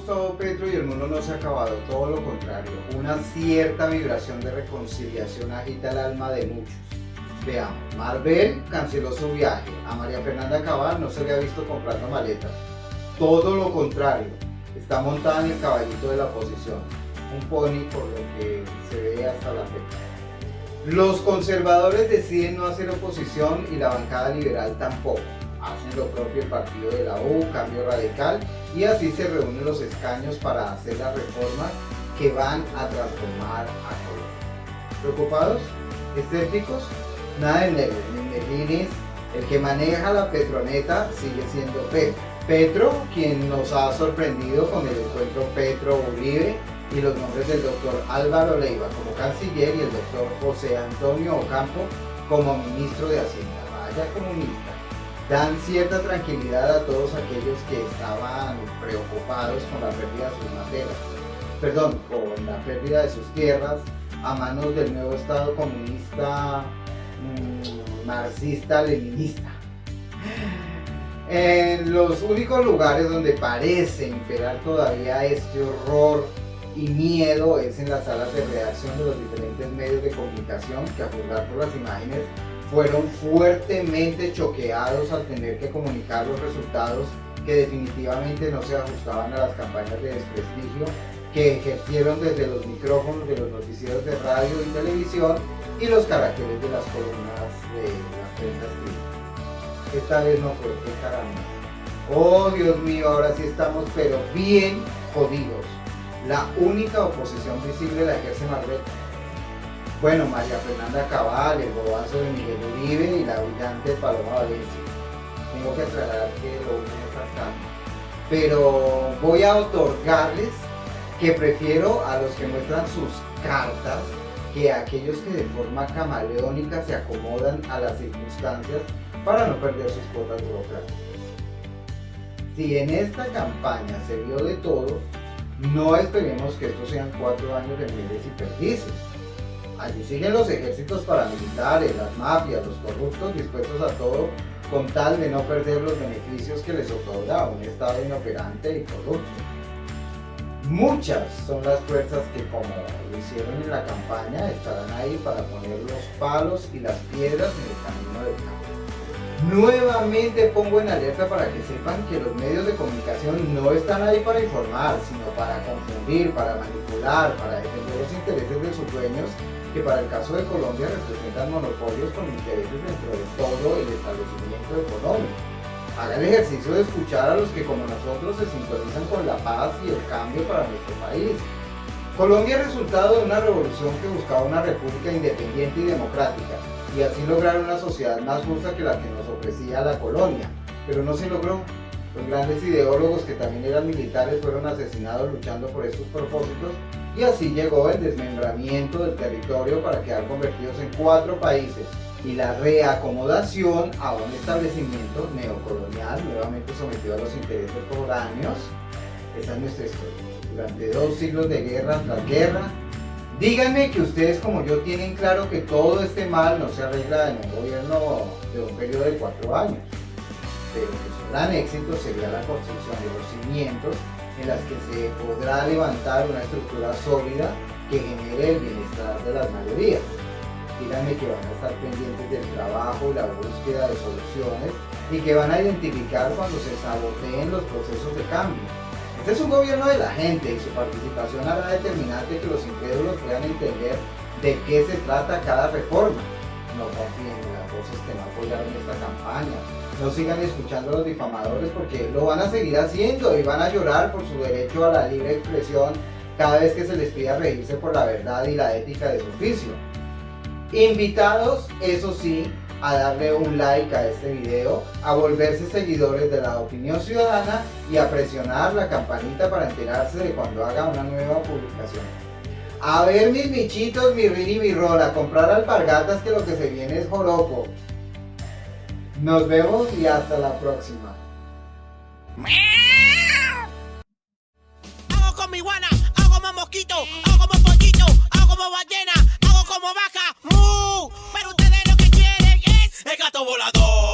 Gustavo Petro y el mundo no se ha acabado, todo lo contrario. Una cierta vibración de reconciliación agita el alma de muchos. Veamos, Marvel canceló su viaje, a María Fernanda Cabal no se le ha visto comprando maletas. Todo lo contrario, está montada en el caballito de la oposición, un pony por lo que se ve hasta la fecha. Los conservadores deciden no hacer oposición y la bancada liberal tampoco. Hacen lo propio el partido de la U, Cambio Radical, y así se reúnen los escaños para hacer las reformas que van a transformar a Colombia. ¿Preocupados? ¿Escépticos? Nada de nervios ni neblines. El que maneja la Petroneta sigue siendo Petro. Petro, quien nos ha sorprendido con el encuentro Petro-Uribe y los nombres del doctor Álvaro Leiva como canciller y el doctor José Antonio Ocampo como ministro de Hacienda. Vaya comunista. Dan cierta tranquilidad a todos aquellos que estaban preocupados con la pérdida de sus materas, con la pérdida de sus tierras a manos del nuevo Estado comunista marxista-leninista. En los únicos lugares donde parece imperar todavía este horror y miedo es en las salas de redacción de los diferentes medios de comunicación que, a juzgar por las imágenes, fueron fuertemente choqueados al tener que comunicar los resultados que definitivamente no se ajustaban a las campañas de desprestigio que ejercieron desde los micrófonos de los noticieros de radio y televisión y los caracteres de las columnas de la prensa escrita. Esta vez no fue, qué caramba. Oh Dios mío, ahora sí estamos pero bien jodidos. La única oposición visible la ejerce Marvel. Bueno, María Fernanda Cabal, el bobazo de Miguel Uribe y la brillante Paloma Valencia. Tengo que aclarar que lo uno es bastante. Pero voy a otorgarles que prefiero a los que muestran sus cartas que a aquellos que de forma camaleónica se acomodan a las circunstancias para no perder sus cuotas burocráticas. Si en esta campaña se vio de todo, no esperemos que estos sean 4 años de mieles y perdices. Allí siguen los ejércitos paramilitares, las mafias, los corruptos dispuestos a todo con tal de no perder los beneficios que les otorga un Estado inoperante y corrupto. Muchas son las fuerzas que, como lo hicieron en la campaña, estarán ahí para poner los palos y las piedras en el camino del cambio. Nuevamente pongo en alerta para que sepan que los medios de comunicación no están ahí para informar, sino para confundir, para manipular, para defender los intereses de sus dueños, que para el caso de Colombia representan monopolios con intereses dentro de todo el establecimiento económico. Haga el ejercicio de escuchar a los que, como nosotros, se sintonizan con la paz y el cambio para nuestro país. Colombia es resultado de una revolución que buscaba una república independiente y democrática, y así lograr una sociedad más justa que la que nos ofrecía la colonia, pero no se logró. Los grandes ideólogos, que también eran militares, fueron asesinados luchando por estos propósitos, y así llegó el desmembramiento del territorio para quedar convertidos en 4 países, y la reacomodación a un establecimiento neocolonial nuevamente sometido a los intereses foráneos. Esa es nuestra historia. Durante 2 siglos de guerra tras guerra. Díganme que ustedes, como yo, tienen claro que todo este mal no se arregla en un gobierno de un periodo de 4 años, pero que su gran éxito sería la construcción de los cimientos en las que se podrá levantar una estructura sólida que genere el bienestar de las mayorías. Díganme que van a estar pendientes del trabajo y la búsqueda de soluciones y que van a identificar cuando se saboteen los procesos de cambio. Este es un gobierno de la gente y su participación hará determinante que los incrédulos puedan entender de qué se trata cada reforma. No confíen en las voces que no apoyaron esta campaña. No sigan escuchando a los difamadores, porque lo van a seguir haciendo y van a llorar por su derecho a la libre expresión cada vez que se les pida regirse por la verdad y la ética de su oficio. Invitados, eso sí, a darle un like a este video, a volverse seguidores de La Opinión Ciudadana y a presionar la campanita para enterarse de cuando haga una nueva publicación. A ver, mis bichitos, mi rin y mi rol, a comprar alpargatas, que lo que se viene es joropo. Nos vemos y hasta la próxima. Hago con mi guana, hago como mosquito, hago como pollito, hago como ballena, hago como vaca, pero ustedes lo que quieren es el gato volador.